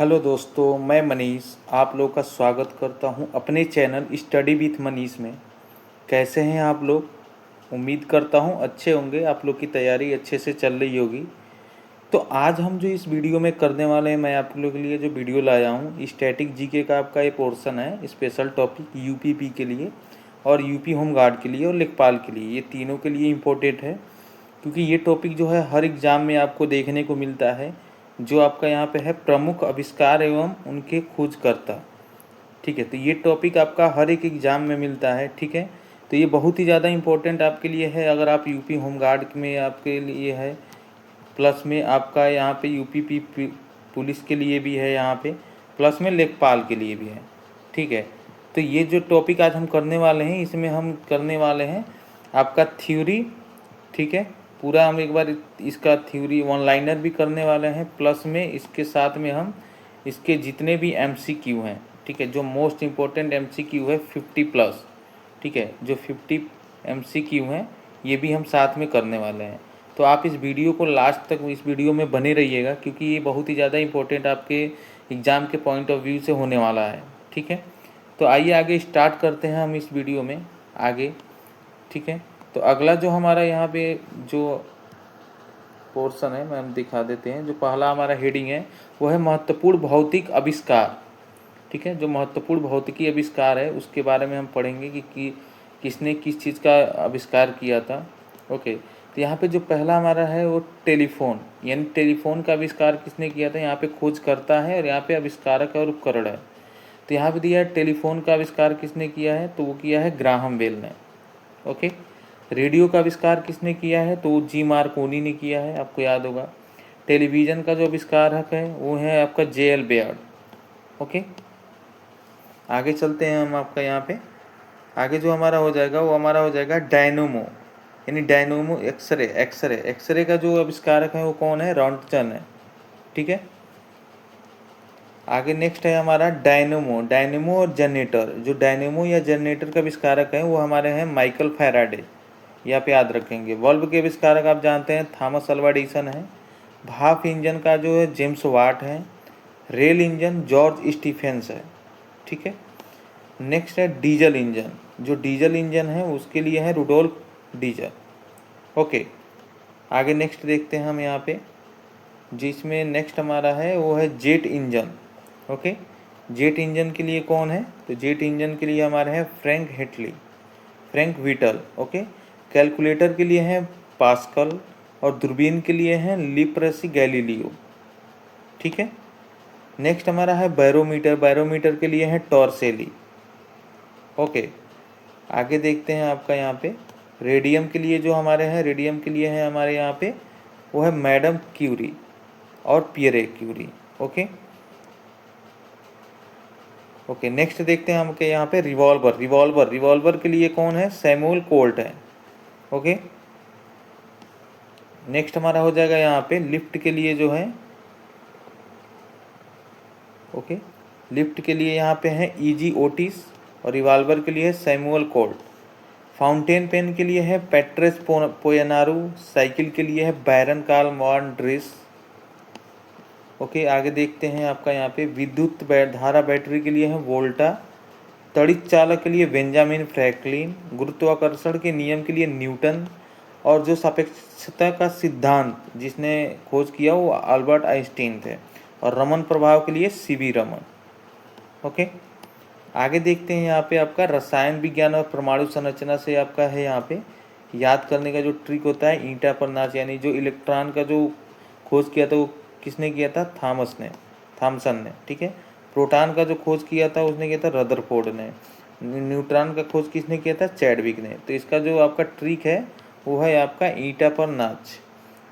Hello दोस्तों, मैं मनीष आप लोग का स्वागत करता हूं अपने चैनल स्टडी विथ मनीष में। कैसे हैं आप लोग? उम्मीद करता हूं अच्छे होंगे। आप लोग की तैयारी अच्छे से चल रही होगी। तो आज हम जो इस वीडियो में करने वाले हैं, मैं आप लोगों के लिए जो वीडियो लाया हूं, स्टैटिक जीके का आपका ये पोर्शन है। स्पेशल टॉपिक यूपीपी के लिए और यूपी होम गार्ड के लिए और लेखपाल के लिए, ये तीनों के लिए इम्पोर्टेंट है। क्योंकि ये टॉपिक जो है हर एग्ज़ाम में आपको देखने को मिलता है। जो आपका यहाँ पे है प्रमुख आविष्कार एवं उनके खोजकर्ता। ठीक है, तो ये टॉपिक आपका हर एक एग्ज़ाम में मिलता है। ठीक है, तो ये बहुत ही ज़्यादा इम्पोर्टेंट आपके लिए है। अगर आप यूपी होमगार्ड में आपके लिए है, प्लस में आपका यहाँ पे यूपी पुलिस के लिए भी है, यहाँ पे प्लस में लेखपाल के लिए भी है। ठीक है, तो ये जो टॉपिक आज हम करने वाले हैं, इसमें हम करने वाले हैं आपका थ्योरी। ठीक है, पूरा हम एक बार इसका थ्योरी वन लाइनर भी करने वाले हैं, प्लस में इसके साथ में हम इसके जितने भी एमसीक्यू हैं, ठीक है, जो मोस्ट इम्पोर्टेंट एमसीक्यू है 50+, ठीक है, जो 50 एमसीक्यू हैं ये भी हम साथ में करने वाले हैं। तो आप इस वीडियो को लास्ट तक इस वीडियो में बने रहिएगा, क्योंकि ये बहुत ही ज़्यादा इम्पोर्टेंट आपके एग्ज़ाम के पॉइंट ऑफ व्यू से होने वाला है। ठीक है, तो आइए आगे स्टार्ट करते हैं हम इस वीडियो में आगे। ठीक है, तो अगला जो हमारा यहाँ पे जो पोर्शन है, मैं हम दिखा देते हैं। जो पहला हमारा हेडिंग है वो है महत्वपूर्ण भौतिक आविष्कार। ठीक है, जो महत्वपूर्ण भौतिकी आविष्कार है उसके बारे में हम पढ़ेंगे कि किसने किस चीज़ का आविष्कार किया था। ओके, तो यहाँ पे जो पहला हमारा है वो टेलीफोन, यानी टेलीफोन का आविष्कार किसने किया था। यहाँ पे खोज करता है और यहाँ पे आविष्कारक और उपकरण है। तो यहाँ पे दिया है टेलीफोन का आविष्कार किसने किया है, तो वो किया है ग्राहम बेल ने। ओके, रेडियो का आविष्कार किसने किया है, तो जी मार्कोनी ने किया है, आपको याद होगा। टेलीविज़न का जो आविष्कारक है वो है आपका जे.एल. बेयर्ड। ओके, आगे चलते हैं हम। आपका यहाँ पे आगे जो हमारा हो जाएगा वो हमारा हो जाएगा डायनोमो, यानी डायनोमो एक्सरे। एक्सरे का जो आविष्कारक है वो कौन है, रॉन्टजन है। ठीक है, आगे नेक्स्ट है हमारा डायनेमो और जनरेटर। जो डायनेमो या जनरेटर का आविष्कारक है वो हमारे हैं माइकल फैराडे, यहाँ पे याद रखेंगे। बल्ब के आविष्कारक आप जानते हैं थॉमस अल्वा एडिसन है। भाप इंजन का जो है जेम्स वाट है। रेल इंजन जॉर्ज स्टीफेंस है। ठीक है, नेक्स्ट है डीजल इंजन। जो डीजल इंजन है उसके लिए है रुडोल्फ डीजल। ओके, आगे नेक्स्ट देखते हैं हम यहाँ पे, जिसमें नेक्स्ट हमारा है वो है jet engine. Okay, jet engine के लिए कौन है, तो जेट इंजन के लिए हमारे हैं फ्रैंक व्हिटल। ओके, कैलकुलेटर के लिए हैं पास्कल और दूरबीन के लिए हैं लिप्रसी गैलीलियो। ठीक है, नेक्स्ट हमारा है बैरोमीटर के लिए है टॉर्सेली। ओके, आगे देखते हैं आपका यहाँ पे रेडियम के लिए जो हमारे हैं, रेडियम के लिए है हमारे यहाँ पे वो है मैडम क्यूरी और पियरे क्यूरी। ओके, नेक्स्ट देखते हैं हम के यहाँ पे रिवॉल्वर के लिए कौन है, सैमुअल कोल्ट है। ओके, नेक्स्ट हमारा हो जाएगा यहाँ पे लिफ्ट के लिए जो है, ओके, लिफ्ट के लिए यहाँ पे है ईजी ओटिस और रिवॉल्वर के लिए है सैमुअल कोल्ट। फाउंटेन पेन के लिए है पेट्रेस पोयनारू। साइकिल के लिए है बैरन कार्ल वॉन ड्रेस। ओके, आगे देखते हैं आपका यहाँ पे विद्युत धारा बैटरी के लिए है वोल्टा। तड़ित चालक के लिए बेंजामिन फ्रैंकलिन। गुरुत्वाकर्षण के नियम के लिए न्यूटन। और जो सापेक्षता का सिद्धांत जिसने खोज किया वो अल्बर्ट आइंस्टीन थे। और रमन प्रभाव के लिए सीवी रमन। ओके, आगे देखते हैं यहाँ पे आपका रसायन विज्ञान और परमाणु संरचना से आपका है यहाँ पे याद करने का जो ट्रिक होता है ईंटा पर नाच, यानी जो इलेक्ट्रॉन का जो खोज किया था वो किसने किया था, थॉमसन ने। ठीक है, प्रोटॉन का जो खोज किया था उसने किया था रदरफोर्ड ने। न्यूट्रॉन का खोज किसने किया था, चैडविक ने। तो इसका जो आपका ट्रिक है वो है आपका ईंटा पर नाच।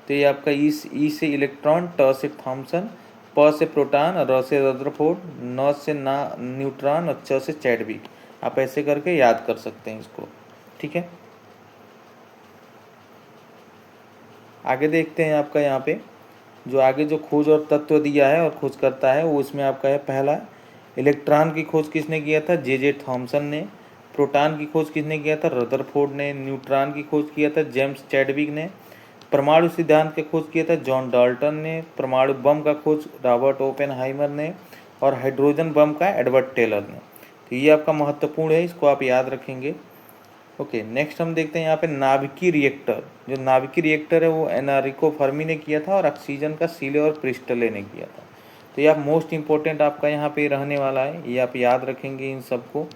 तो ये आपका ई से इलेक्ट्रॉन, ट से थॉमसन, प से प्रोटॉन, र से रदरफोर्ड, न से न्यूट्रॉन और च से चैडविक। आप ऐसे करके याद कर सकते हैं इसको। ठीक है, आगे देखते हैं आपका यहाँ पे जो आगे जो खोज और तत्व दिया है और खोज करता है वो इसमें आपका है पहला इलेक्ट्रॉन की खोज किसने किया था, जे थॉमसन ने। प्रोटॉन की खोज किसने किया था, रदरफोर्ड ने। न्यूट्रॉन की खोज किया था जेम्स चैडविक ने। परमाणु सिद्धांत का खोज किया था जॉन डाल्टन ने, परमाणु बम का खोज रॉबर्ट ओपेनहाइमर ने, और हाइड्रोजन बम का एडवर्ड टेलर ने। तो ये आपका महत्वपूर्ण है, इसको आप याद रखेंगे। ओके, नेक्स्ट हम देखते हैं यहाँ पे नाभिकीय रिएक्टर। जो नाभिकीय रिएक्टर है वो एनरिको फर्मी ने किया था और ऑक्सीजन का सीले और प्रिस्टले ने किया था। तो ये आप मोस्ट इंपॉर्टेंट आपका यहाँ पे रहने वाला है, ये आप याद रखेंगे इन सबको,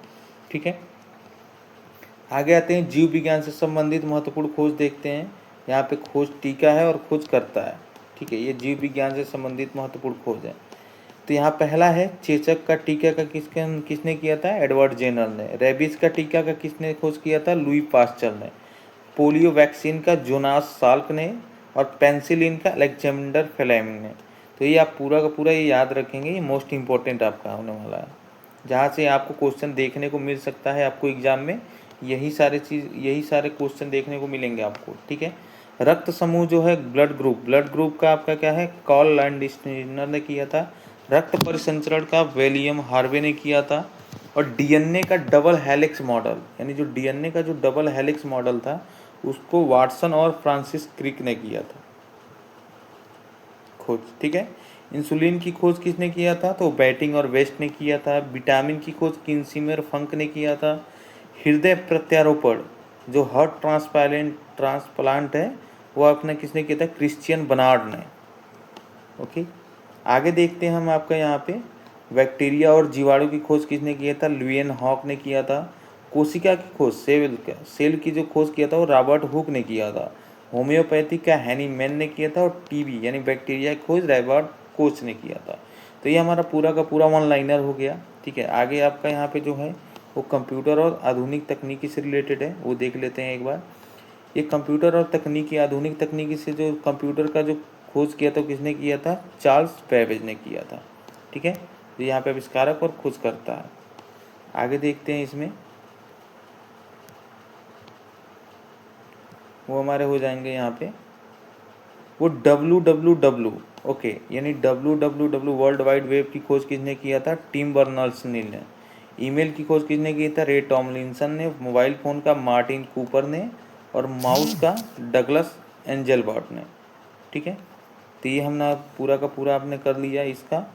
ठीक है। आगे आते हैं जीव विज्ञान से संबंधित महत्वपूर्ण खोज देखते हैं। यहाँ पे खोज टीका है और खोज करता है, ठीक है। ये जीव विज्ञान से संबंधित महत्वपूर्ण खोज है। तो यहाँ पहला है चेचक का टीका का किसने किया था? एडवर्ड जेनर ने। रेबीज का टीका का किसने खोज किया था? लुई पास्चर ने। पोलियो वैक्सीन का जोनास साल्क ने, और पेंसिलिन का अलेक्जेंडर फ्लेमिंग ने। तो ये आप पूरा का पूरा ये याद रखेंगे, ये मोस्ट इंपॉर्टेंट आपका होने वाला है, जहाँ से आपको क्वेश्चन देखने को मिल सकता है आपको एग्जाम में। यही सारे क्वेश्चन देखने को मिलेंगे आपको, ठीक है। रक्त समूह जो है ब्लड ग्रुप का आपका क्या है? कार्ल लैंडस्टीनर ने किया था। रक्त परिसंचरण का विलियम हार्वे ने किया था। और डीएनए का डबल हेलिक्स मॉडल, यानी जो डीएनए का जो डबल हेलिक्स मॉडल था उसको वाटसन और फ्रांसिस क्रिक ने किया था खोज, ठीक है। इंसुलिन की खोज किसने किया था? तो बैटिंग और वेस्ट ने किया था। विटामिन की खोज किन्सीमर फंक ने किया था। हृदय प्रत्यारोपण जो हार्ट ट्रांसप्लांट है वो आपने किसने किया था? क्रिश्चियन बर्नार्ड ने। ओके, आगे देखते हैं हम आपका यहाँ पे बैक्टीरिया और जीवाणु की खोज किसने किया था? लुइयन हॉक ने किया था। कोशिका की खोज सेल की जो खोज किया था वो रॉबर्ट हुक ने किया था। होम्योपैथी का हैनीमैन ने किया था। और टीबी यानी बैक्टीरिया की खोज रॉबर्ट कोच ने किया था। तो ये हमारा पूरा का पूरा वन लाइनर हो गया, ठीक है। आगे आपका यहाँ पे जो है वो कंप्यूटर और आधुनिक तकनीकी से रिलेटेड है, वो देख लेते हैं एक बार। ये कंप्यूटर और आधुनिक तकनीकी से जो कंप्यूटर का जो खोज किया था किसने किया था? चार्ल्स बेबेज ने किया था, ठीक है। तो यहाँ पे आविष्कारक और खोज करता है। आगे देखते हैं इसमें, वो हमारे हो जाएंगे यहाँ पे वो WWW, ओके, यानी WWW वर्ल्ड वाइड वेब की खोज किसने किया था? टिम बर्नर्स नील ने। ईमेल की खोज किसने की था? रे टॉमलिंसन ने। मोबाइल फ़ोन का मार्टिन कूपर ने। और माउस का डगलस एंजलबर्ट ने, ठीक है। तो ये हमने पूरा का पूरा आपने कर लिया इसका।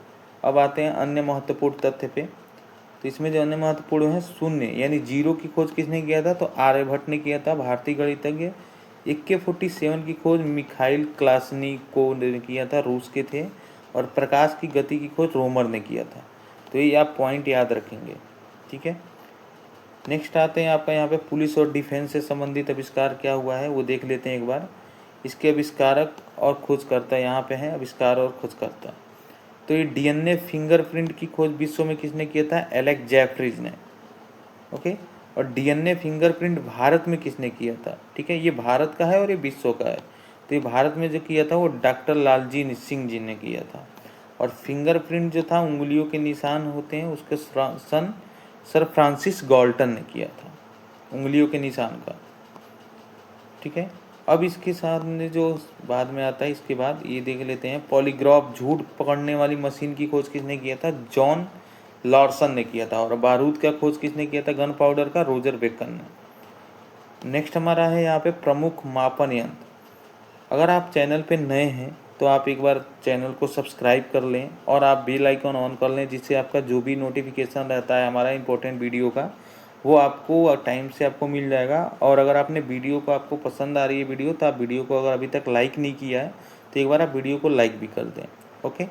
अब आते हैं अन्य महत्वपूर्ण तथ्य पे। तो इसमें जो अन्य महत्वपूर्ण है शून्य यानी जीरो की खोज किसने किया था? तो आर्यभट्ट ने किया था, भारतीय गणितज्ञ। AK-47 की खोज मिखाइल क्लासनिकोव ने किया था, रूस के थे। और प्रकाश की गति की खोज रोमर ने किया था। तो ये आप पॉइंट याद रखेंगे, ठीक है। नेक्स्ट आते हैं आपका यहाँ पे पुलिस और डिफेंस से संबंधित आविष्कार क्या हुआ है वो देख लेते हैं एक बार। इसके आविष्कारक और खोजकर्ता यहाँ पे हैं, आविष्कार और खोजकर्ता। तो ये डीएनए फिंगरप्रिंट की खोज विश्व में किसने किया था? एलेक्स जेफरीज ने, ओके। और डीएनए फिंगरप्रिंट भारत में किसने किया था? ठीक है, ये भारत का है और ये विश्व का है। तो ये भारत में जो किया था वो डॉक्टर लालजी सिंह जी ने किया था। और फिंगरप्रिंट जो था उंगलियों के निशान होते हैं उसके सर फ्रांसिस गाल्टन ने किया था, उंगलियों के निशान का, ठीक है। अब इसके साथ में जो बाद में आता है इसके बाद ये देख लेते हैं पॉलीग्राफ झूठ पकड़ने वाली मशीन की खोज किसने किया था? जॉन लॉर्सन ने किया था। और बारूद का खोज किसने किया था? गन पाउडर का रोजर बेकन ने। नेक्स्ट हमारा है यहाँ पे प्रमुख मापन यंत्र। अगर आप चैनल पे नए हैं तो आप एक बार चैनल को सब्सक्राइब कर लें और आप बेल आइकन ऑन कर लें, जिससे आपका जो भी नोटिफिकेशन रहता है हमारा इंपॉर्टेंट वीडियो का वो आपको टाइम से आपको मिल जाएगा। और अगर आपने वीडियो को आपको पसंद आ रही है वीडियो तो आप वीडियो को अगर अभी तक लाइक नहीं किया है तो एक बार आप वीडियो को लाइक भी कर दें, ओके।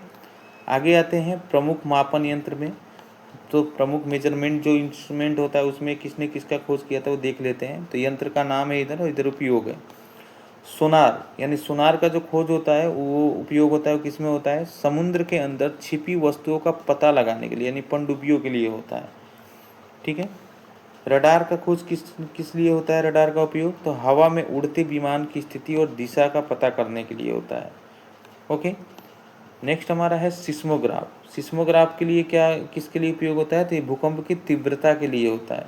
आगे आते हैं प्रमुख मापन यंत्र में। तो प्रमुख मेजरमेंट जो इंस्ट्रूमेंट होता है उसमें किसने किसका खोज किया था वो देख लेते हैं। तो यंत्र का नाम है इधर और इधर उपयोग है। सोनार यानी सोनार का जो खोज होता है वो उपयोग होता है किस में होता है? समुद्र के अंदर छिपी वस्तुओं का पता लगाने के लिए यानी पनडुब्बियों के लिए होता है, ठीक है। रडार का खोज किस लिए होता है? रडार का उपयोग तो हवा में उड़ते विमान की स्थिति और दिशा का पता करने के लिए होता है, ओके। नेक्स्ट हमारा है सिस्मोग्राफ। सिस्मोग्राफ के लिए क्या किसके लिए उपयोग होता है? तो ये भूकंप की तीव्रता के लिए होता है,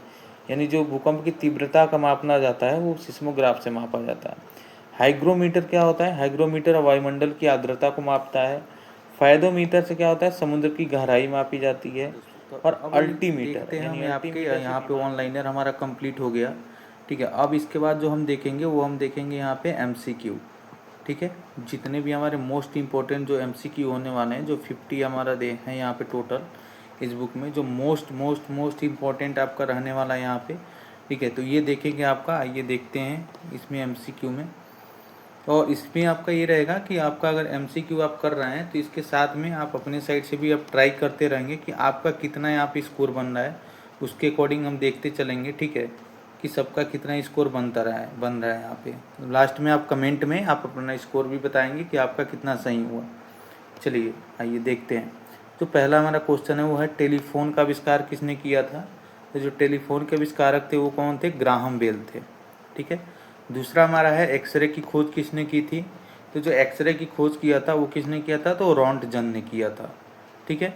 यानी जो भूकंप की तीव्रता का मापना जाता है वो सिस्मोग्राफ से मापा जाता है। हाइग्रोमीटर क्या होता है? हाइग्रोमीटर वायुमंडल की आर्द्रता को मापता है। फायदोमीटर से क्या होता है? समुद्र की गहराई मापी जाती है। और अल्टीमीटर यानी आपके यहाँ पे ऑनलाइनर हमारा कंप्लीट हो गया, ठीक है। अब इसके बाद जो हम देखेंगे वो हम देखेंगे यहाँ पे MCQ। ठीक है। जितने भी हमारे मोस्ट इम्पोर्टेंट जो एमसीक्यू होने वाले हैं, जो 50 हमारा दे हैं यहाँ पे टोटल इस बुक में, जो मोस्ट मोस्ट मोस्ट इम्पोर्टेंट आपका रहने वाला है यहाँ पे, ठीक है। तो ये देखेंगे आपका, आइए देखते हैं इसमें एमसीक्यू में। और इसमें आपका ये रहेगा कि आपका अगर एमसीक्यू आप कर रहे हैं तो इसके साथ में आप अपने साइड से भी आप ट्राई करते रहेंगे कि आपका कितना यहाँ पे स्कोर बन रहा है, उसके अकॉर्डिंग हम देखते चलेंगे, ठीक है, कि सबका कितना स्कोर बन रहा है यहाँ पे। लास्ट में आप कमेंट में आप अपना स्कोर भी बताएंगे कि आपका कितना सही हुआ। चलिए आइए देखते हैं। तो पहला हमारा क्वेश्चन है वो है टेलीफोन का आविष्कार किसने किया था। तो जो टेलीफोन के आविष्कारक थे वो कौन थे, ग्राहम बेल थे, ठीक है। दूसरा हमारा है एक्सरे की खोज किसने की थी। तो जो एक्सरे की खोज किया था वो किसने किया था, तो रॉन्टजन ने किया था, ठीक है।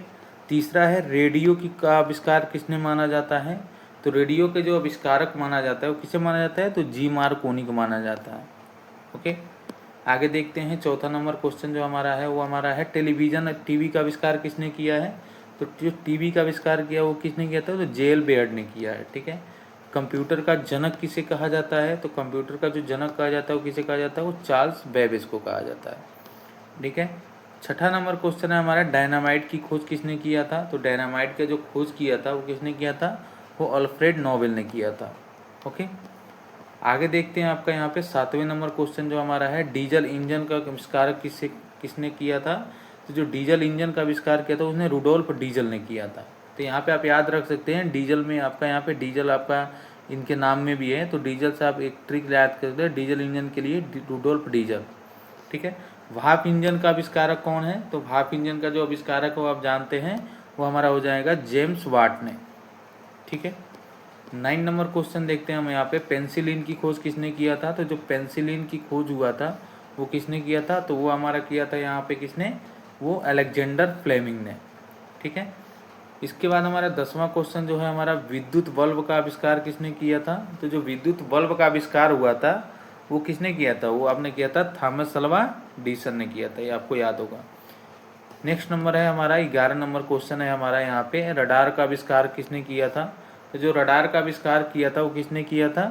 तीसरा है रेडियो की का आविष्कार किसने माना जाता है। तो रेडियो के जो आविष्कारक माना जाता है वो किसे माना जाता है, तो जी मार्कोनी को माना जाता है, ओके। आगे देखते हैं चौथा नंबर क्वेश्चन जो हमारा है वो हमारा है टेलीविज़न टीवी का आविष्कार किसने किया है। तो जो टीवी का आविष्कार किया वो किसने किया था, तो जेल बेयर्ड ने किया है, ठीक है। कंप्यूटर का जनक किसे कहा जाता है। तो कंप्यूटर का जो जनक कहा जाता है वो किसे कहा जाता है, वो चार्ल्स बेबेज को कहा जाता है, ठीक है। छठा नंबर क्वेश्चन है हमारा डायनामाइट की खोज किसने किया था। तो डायनामाइट का जो खोज किया था वो किसने किया था, वो अल्फ्रेड नोबेल ने किया था, ओके। आगे देखते हैं आपका यहाँ पे सातवें नंबर क्वेश्चन जो हमारा है डीजल इंजन का आविष्कार किसने किया था। तो जो डीजल इंजन का आविष्कार किया था उसने रुडोल्फ डीजल ने किया था। तो यहाँ पे आप याद रख सकते हैं डीजल में आपका यहाँ पे डीजल आपका इनके नाम में भी है, तो डीजल से आप एक ट्रिक याद करते हैं, डीजल इंजन के लिए रुडोल्फ डीजल, ठीक है। भाप इंजन का आविष्कारक कौन है। तो भाप इंजन का जो आविष्कारक है वो आप जानते हैं, वो हमारा हो जाएगा जेम्स वाट ने, ठीक है। 9 नंबर क्वेश्चन देखते हैं हम यहाँ पे पेंसिलिन की खोज किसने किया था। तो जो पेंसिलिन की खोज हुआ था वो किसने किया था, तो वो हमारा किया था यहाँ पे किसने, वो अलेक्जेंडर फ्लेमिंग ने, ठीक है। इसके बाद हमारा 10वां क्वेश्चन जो है हमारा विद्युत बल्ब का आविष्कार किसने किया था। तो जो विद्युत बल्ब का आविष्कार हुआ था वो किसने किया था, वो आपने किया था थॉमस अल्वा एडिसन ने किया था, ये आपको याद होगा। नेक्स्ट नंबर है हमारा 11 नंबर क्वेश्चन है हमारा यहाँ पे रडार का आविष्कार किसने किया था। तो जो रडार का आविष्कार किया था वो किसने किया था,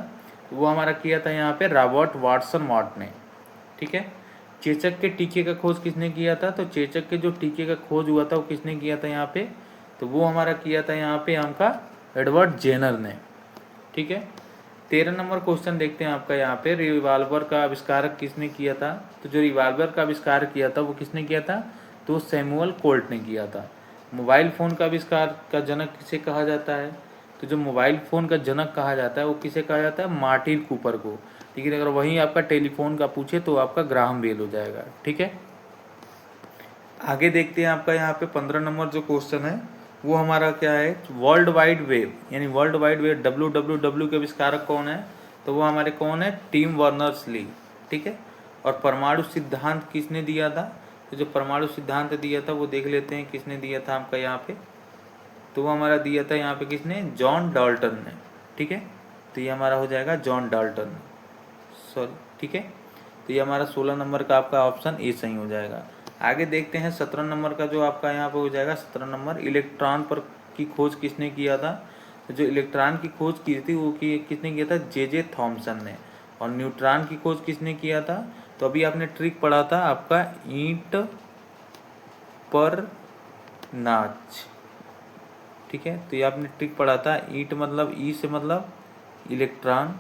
वो हमारा किया था यहाँ पे रॉबर्ट वाटसन वाट ने, ठीक है। चेचक के टीके का खोज किसने किया था। तो चेचक के जो टीके का खोज हुआ था वो किसने किया था यहाँ पे, तो वो हमारा किया था यहाँ पे हमका एडवर्ड जेनर ने, ठीक है। 13 नंबर क्वेश्चन देखते हैं आपका यहाँ पे रिवाल्वर का आविष्कारक किसने किया था। तो जो रिवाल्वर का आविष्कार किया था वो किसने किया था, तो सैमुअल कोल्ट ने किया था। मोबाइल फ़ोन का आविष्कार का जनक किसे कहा जाता है। तो जो मोबाइल फ़ोन का जनक कहा जाता है वो किसे कहा जाता है, मार्टिन कूपर को, लेकिन अगर वहीं आपका टेलीफोन का पूछे तो आपका ग्राहम बेल हो जाएगा, ठीक है। आगे देखते हैं आपका यहाँ पे 15 नंबर जो क्वेश्चन है वो हमारा क्या है, वर्ल्ड वाइड वेब, यानी वर्ल्ड वाइड वेब WWW के आविष्कारक कौन है। तो वो हमारे कौन है, टिम वर्नर्स ली, ठीक है। और परमाणु सिद्धांत किसने दिया था। तो जो परमाणु सिद्धांत दिया था वो देख लेते हैं किसने दिया था आपका यहाँ पे, तो वो हमारा दिया था यहाँ पे किसने, जॉन डाल्टन ने, ठीक है। तो ये हमारा हो जाएगा जॉन डाल्टन, सॉरी, ठीक है। तो ये हमारा 16 नंबर का आपका ऑप्शन ए सही हो जाएगा। आगे देखते हैं 17 नंबर का जो आपका यहाँ पे हो जाएगा 17 नंबर इलेक्ट्रॉन पर की खोज किसने किया था। तो जो इलेक्ट्रॉन की खोज की थी वो किसने किया था, जे थॉमसन ने। और न्यूट्रॉन की खोज किसने किया था, तो अभी आपने ट्रिक पढ़ा था आपका ईंट पर नाच, ठीक है। तो ये आपने ट्रिक पढ़ा था, ईंट मतलब ई से मतलब इलेक्ट्रॉन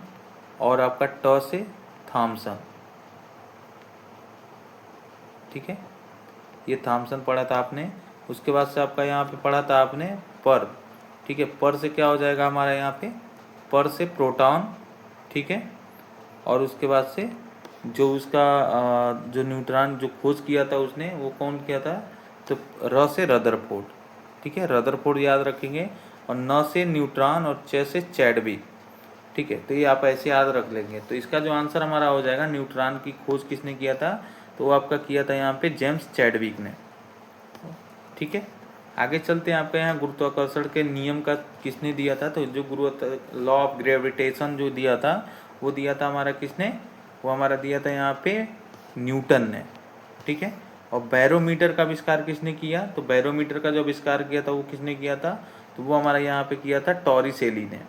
और आपका ट से थॉमसन, ठीक है। ये थॉमसन पढ़ा था आपने। उसके बाद से आपका यहाँ पे पढ़ा था आपने पर, ठीक है। पर से क्या हो जाएगा हमारा यहाँ पे, पर से प्रोटॉन, ठीक है। और उसके बाद से जो उसका जो न्यूट्रॉन जो खोज किया था उसने वो कौन किया था, तो र से रदरफोर्ड, ठीक है, रदरफोर्ड याद रखेंगे। और न से न्यूट्रॉन और च से चैडविक, ठीक है। तो ये आप ऐसे याद रख लेंगे। तो इसका जो आंसर हमारा हो जाएगा न्यूट्रॉन की खोज किसने किया था, तो वो आपका किया था यहाँ पे जेम्स चैडविक ने, ठीक है। आगे चलते हैं आपका यहाँ गुरुत्वाकर्षण के नियम का किसने दिया था। तो जो लॉ ऑफ ग्रेविटेशन जो दिया था वो दिया था हमारा किसने, वो हमारा दिया था यहाँ पे न्यूटन ने, ठीक है। और बैरोमीटर का आविष्कार किसने किया। तो बैरोमीटर का जो आविष्कार किया था वो किसने किया था, तो वो हमारा यहाँ पे किया था टॉरिसेली ने।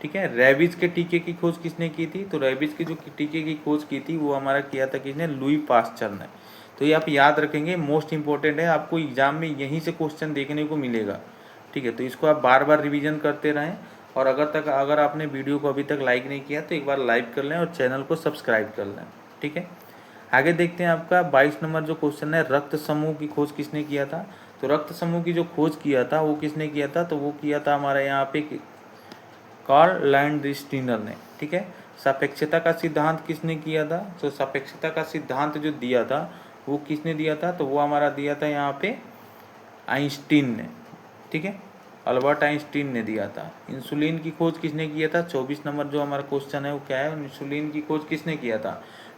ठीक है। रेबीज के टीके की खोज किसने की थी? तो रेबीज के जो टीके की खोज की थी वो हमारा किया था किसने? लुई पास्चर ने। तो ये आप याद रखेंगे, मोस्ट इंपॉर्टेंट है, आपको एग्जाम में यहीं से क्वेश्चन देखने को मिलेगा। ठीक है, तो इसको आप बार बार रिवीजन करते रहें। और अगर आपने वीडियो को अभी तक लाइक नहीं किया तो एक बार लाइक कर लें और चैनल को सब्सक्राइब कर लें। ठीक है, आगे देखते हैं आपका 22 नंबर जो क्वेश्चन है, रक्त समूह की खोज किसने किया था? तो रक्त समूह की जो खोज किया था वो किसने किया था? तो वो किया था हमारे यहाँ पे कार्ल लैंडस्टीनर ने। ठीक है, सापेक्षता का सिद्धांत किसने किया था? तो सापेक्षता का सिद्धांत जो दिया था वो किसने दिया था? तो वो हमारा दिया था यहाँ पे आइंस्टीन ने। ठीक है, अल्बर्ट आइंस्टीन ने दिया था। इंसुलिन की खोज किसने किया था? 24 नंबर जो हमारा क्वेश्चन है वो क्या है? इंसुलिन की खोज किसने किया था?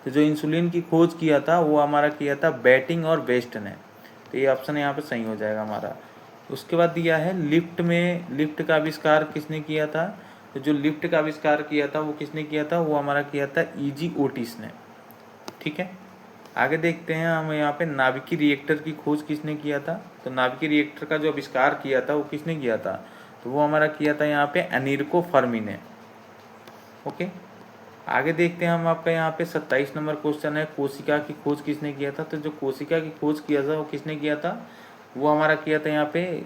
तो जो इंसुलिन की खोज किया था वो हमारा किया था बैटिंग और वेस्ट ने। तो ये ऑप्शन यहाँ पे सही हो जाएगा हमारा। उसके बाद दिया है लिफ्ट का आविष्कार किसने किया था? तो जो लिफ्ट का आविष्कार किया था वो किसने किया था? वो हमारा किया था ईजी ओटिस ने। ठीक है, आगे देखते हैं हम यहाँ पे नाभिकीय रिएक्टर की खोज किसने किया था? तो नाभिकीय रिएक्टर का जो आविष्कार किया था वो किसने किया था? तो वो हमारा किया था यहाँ पे एनरिको फर्मी ने। ओके, आगे देखते हैं हम आपका यहाँ पे 27 नंबर क्वेश्चन है, कोशिका की खोज किसने किया था? तो जो कोशिका की खोज किया था वो किसने किया था? वो हमारा किया था यहाँ पे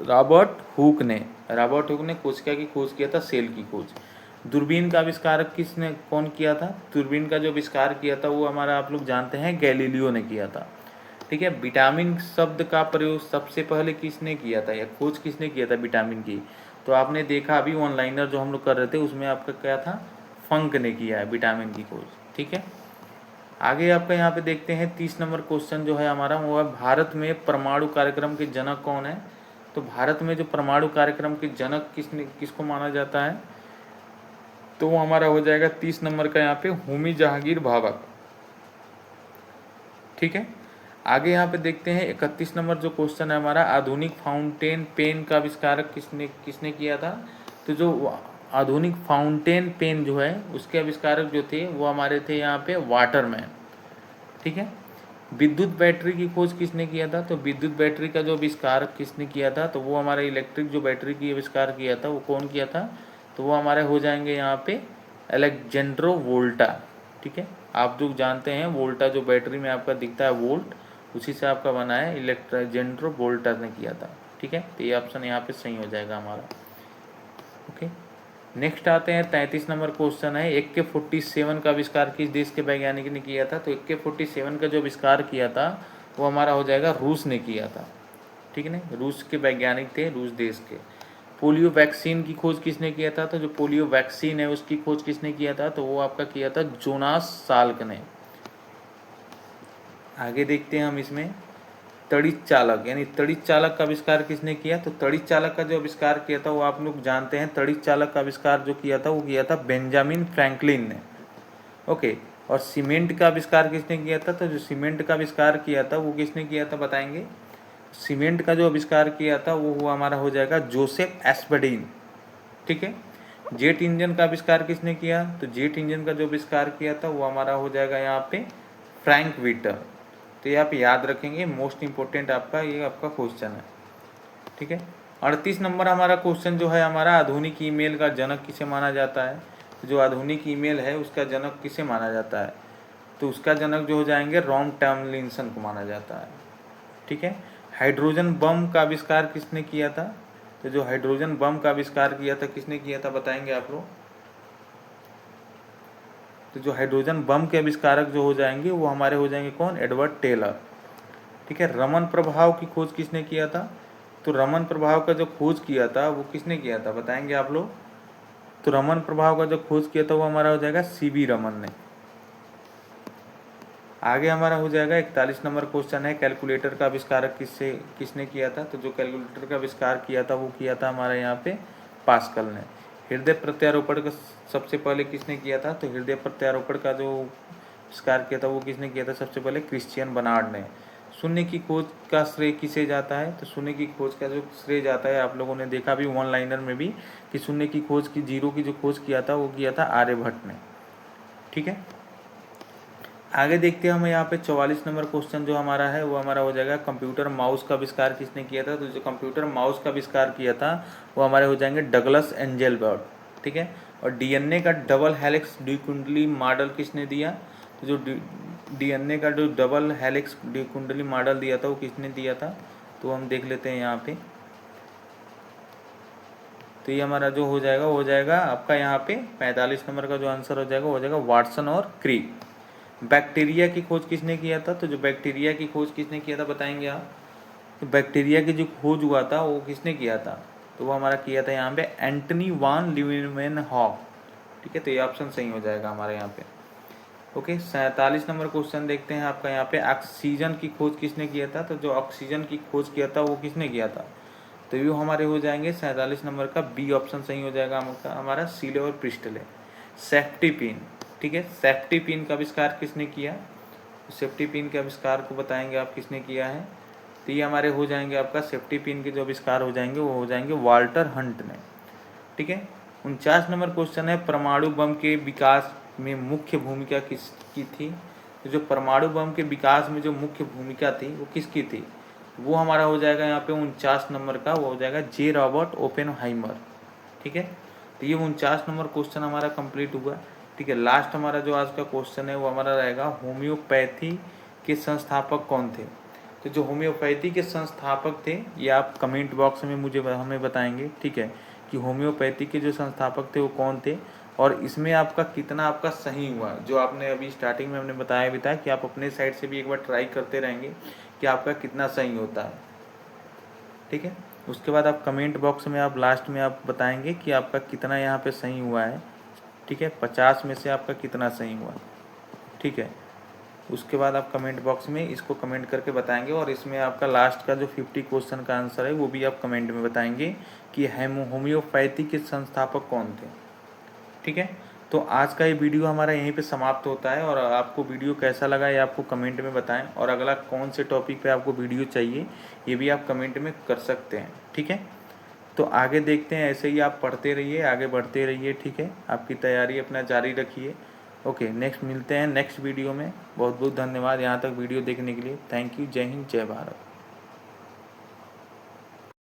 रॉबर्ट हुक ने कोशिका की खोज किया था, सेल की खोज। दूरबीन का आविष्कार कौन किया था? दूरबीन का जो आविष्कार किया था वो हमारा आप लोग जानते हैं गैलीलियो ने किया था। ठीक है, विटामिन शब्द का प्रयोग सबसे पहले किसने किया था या खोज किसने किया था विटामिन की? तो आपने देखा अभी ऑनलाइनर जो हम लोग कर रहे थे उसमें आपका क्या था? फंक ने किया है विटामिन की खोज। ठीक है, आगे आपका यहाँ पे देखते हैं 30 नंबर क्वेश्चन जो है हमारा वो है, भारत में परमाणु कार्यक्रम के जनक कौन है? तो भारत में जो परमाणु कार्यक्रम के जनक किसको माना जाता है? तो वो हमारा हो जाएगा 30 नंबर का यहाँ पे होमी जहांगीर भाभा। ठीक है, आगे यहाँ पे देखते हैं 31 नंबर जो क्वेश्चन है हमारा, आधुनिक फाउंटेन पेन का आविष्कारक किसने किसने किया था? तो जो आधुनिक फाउंटेन पेन जो है उसके आविष्कारक जो थे वो हमारे थे यहाँ पे वाटरमैन। ठीक है, विद्युत बैटरी की खोज किसने किया था? तो विद्युत बैटरी का जो आविष्कार किसने किया था? तो वो हमारा इलेक्ट्रिक जो बैटरी की आविष्कार किया था वो कौन किया था? तो वो हमारे हो जाएंगे यहाँ पे अलेक्जेंड्रो वोल्टा। ठीक है, आप जो जानते हैं वोल्टा जो बैटरी में आपका दिखता है वोल्ट, उसी से आपका बना है, अलेक्जेंड्रो वोल्टा ने किया था। ठीक है, तो ये ऑप्शन यहाँ पे सही हो जाएगा हमारा। ओके, नेक्स्ट आते हैं 33 नंबर क्वेश्चन है, AK-47 का आविष्कार किस देश के वैज्ञानिक ने किया था? तो AK-47 का जो आविष्कार किया था वो हमारा हो जाएगा रूस ने किया था। ठीक है ना, रूस के वैज्ञानिक थे, रूस देश के। पोलियो वैक्सीन की खोज किसने किया था? तो जो पोलियो वैक्सीन है उसकी खोज किसने किया था? तो वो आपका किया था जोनास साल्क ने। आगे देखते हैं हम इसमें तड़ित चालक यानी तड़ित चालक का आविष्कार किसने किया? तो तड़ित चालक का जो आविष्कार किया था वो आप लोग जानते हैं, तड़ित चालक का आविष्कार जो किया था वो किया था बेंजामिन फ्रैंकलिन ने। ओके, और सीमेंट का आविष्कार किसने किया था? तो जो सीमेंट का आविष्कार किया था वो किसने किया था बताएंगे? सीमेंट का जो आविष्कार किया था वो हुआ हमारा हो जाएगा जोसेफ एस्पडीन। ठीक है, जेट इंजन का आविष्कार किसने किया? तो जेट इंजन का जो आविष्कार किया था वो हमारा हो जाएगा यहाँ पे फ्रैंक व्हिटर। तो ये आप याद रखेंगे, मोस्ट इंपॉर्टेंट आपका ये आपका क्वेश्चन है। ठीक है, 38 नंबर हमारा क्वेश्चन जो है हमारा, आधुनिक ईमेल का जनक किसे माना जाता है? तो जो आधुनिक ईमेल है उसका जनक किसे माना जाता है? तो उसका जनक जो हो जाएंगे रॉम टॉमलिंसन को माना जाता है। ठीक है, हाइड्रोजन बम का आविष्कार किसने किया था? तो जो हाइड्रोजन बम का आविष्कार किया था किसने किया था बताएंगे आप लोग? तो जो हाइड्रोजन बम के आविष्कारक जो हो जाएंगे वो हमारे हो जाएंगे कौन? Edward Teller. ठीक है, रमन प्रभाव की खोज किसने किया था? तो रमन प्रभाव का जो खोज किया था वो किसने किया था बताएंगे आप लोग? तो रमन प्रभाव का जो खोज किया था वो हमारा हो जाएगा CB रमन ने। आगे हमारा हो जाएगा 41 नंबर क्वेश्चन है, कैलकुलेटर का आविष्कारक किसने किया था? तो जो कैलकुलेटर का आविष्कार किया था वो किया था हमारे यहाँ पे पास्कल ने। हृदय प्रत्यारोपण का सबसे पहले किसने किया था? तो हृदय प्रत्यारोपण का जो आविष्कार किया था वो किसने किया था सबसे पहले? क्रिश्चियन बर्नार्ड ने। शून्य की खोज का श्रेय किसे जाता है? तो शून्य की खोज का जो श्रेय जाता है आप लोगों ने देखा भी वन लाइनर में भी कि शून्य की खोज की जीरो की जो खोज किया था वो किया था आर्यभट्ट ने। ठीक है, आगे देखते हैं हम यहाँ पे 44 नंबर क्वेश्चन जो हमारा है वो हमारा हो जाएगा, कंप्यूटर माउस का आविष्कार किसने किया था? तो जो कंप्यूटर माउस का आविष्कार किया था वो हमारे हो जाएंगे डगलस एंजेलबर्ट। ठीक है। और डीएनए का डबल हेलिक्स द्विकुंडली मॉडल किसने दिया? तो जो डीएनए का जो डबल हेलिक्स द्विकुंडली मॉडल दिया था वो किसने दिया था? तो हम देख लेते हैं यहाँ पे। तो ये हमारा जो हो जाएगा आपका यहाँ पे 45 नंबर का जो आंसर हो जाएगा वाटसन और क्रिक। बैक्टीरिया की खोज किसने किया था? तो जो बैक्टीरिया की खोज किसने किया था बताएंगे आप? तो बैक्टीरिया की जो खोज हुआ था वो किसने किया था? तो वो हमारा किया था यहाँ पे एंटनी वान लीeuwenhoek, ठीक है। तो ये ऑप्शन सही हो जाएगा हमारे यहाँ पे। ओके, 47 नंबर क्वेश्चन देखते हैं आपका यहाँ पे। ऑक्सीजन की खोज किसने किया था? तो जो ऑक्सीजन की खोज किया था वो किसने किया था? तो ये हमारे हो जाएंगे 47 नंबर का बी ऑप्शन सही हो जाएगा हमारा सीले और प्रिस्टले। सेफ्टी पिन, ठीक है। सेफ्टी पिन का आविष्कार किसने किया? सेफ्टी पिन के आविष्कार को बताएंगे आप किसने किया है। तो ये हमारे हो जाएंगे आपका सेफ्टी पिन के जो आविष्कार हो जाएंगे वो हो जाएंगे वाल्टर हंट ने, ठीक है। 49 नंबर क्वेश्चन है परमाणु बम के विकास में मुख्य भूमिका किसकी थी? तो जो परमाणु बम के विकास में जो मुख्य भूमिका थी वो किसकी थी? वो हमारा हो जाएगा यहाँ पे 49 नंबर का, वो हो जाएगा जे रॉबर्ट ओपेनहाइमर, ठीक है। तो ये 49 नंबर क्वेश्चन हमारा कंप्लीट हुआ, ठीक है। लास्ट हमारा जो आज का क्वेश्चन है वो हमारा रहेगा होम्योपैथी के संस्थापक कौन थे? तो जो होम्योपैथी के संस्थापक थे ये आप कमेंट बॉक्स में हमें बताएंगे, ठीक है, कि होम्योपैथी के जो संस्थापक थे वो कौन थे और इसमें आपका कितना आपका सही हुआ। जो आपने अभी स्टार्टिंग में हमने बताया भी था कि आप अपने साइड से भी एक बार ट्राई करते रहेंगे कि आपका कितना सही होता है, ठीक है। उसके बाद आप कमेंट बॉक्स में आप लास्ट में आप बताएंगे कि आपका कितना यहाँ पे सही हुआ है, ठीक है। 50 में से आपका कितना सही हुआ, ठीक है। उसके बाद आप कमेंट बॉक्स में इसको कमेंट करके बताएंगे और इसमें आपका लास्ट का जो 50 क्वेश्चन का आंसर है वो भी आप कमेंट में बताएंगे कि होम्योपैथी के संस्थापक कौन थे, ठीक है। तो आज का ये वीडियो हमारा यहीं पे समाप्त होता है और आपको वीडियो कैसा लगा ये आपको कमेंट में बताएं और अगला कौन से टॉपिक पे आपको वीडियो चाहिए ये भी आप कमेंट में कर सकते हैं, ठीक है। तो आगे देखते हैं, ऐसे ही आप पढ़ते रहिए, आगे बढ़ते रहिए, ठीक है। आपकी तैयारी अपना जारी रखिए। ओके, नेक्स्ट मिलते हैं नेक्स्ट वीडियो में। बहुत बहुत धन्यवाद यहाँ तक वीडियो देखने के लिए। Thank you. जय हिंद, जय भारत।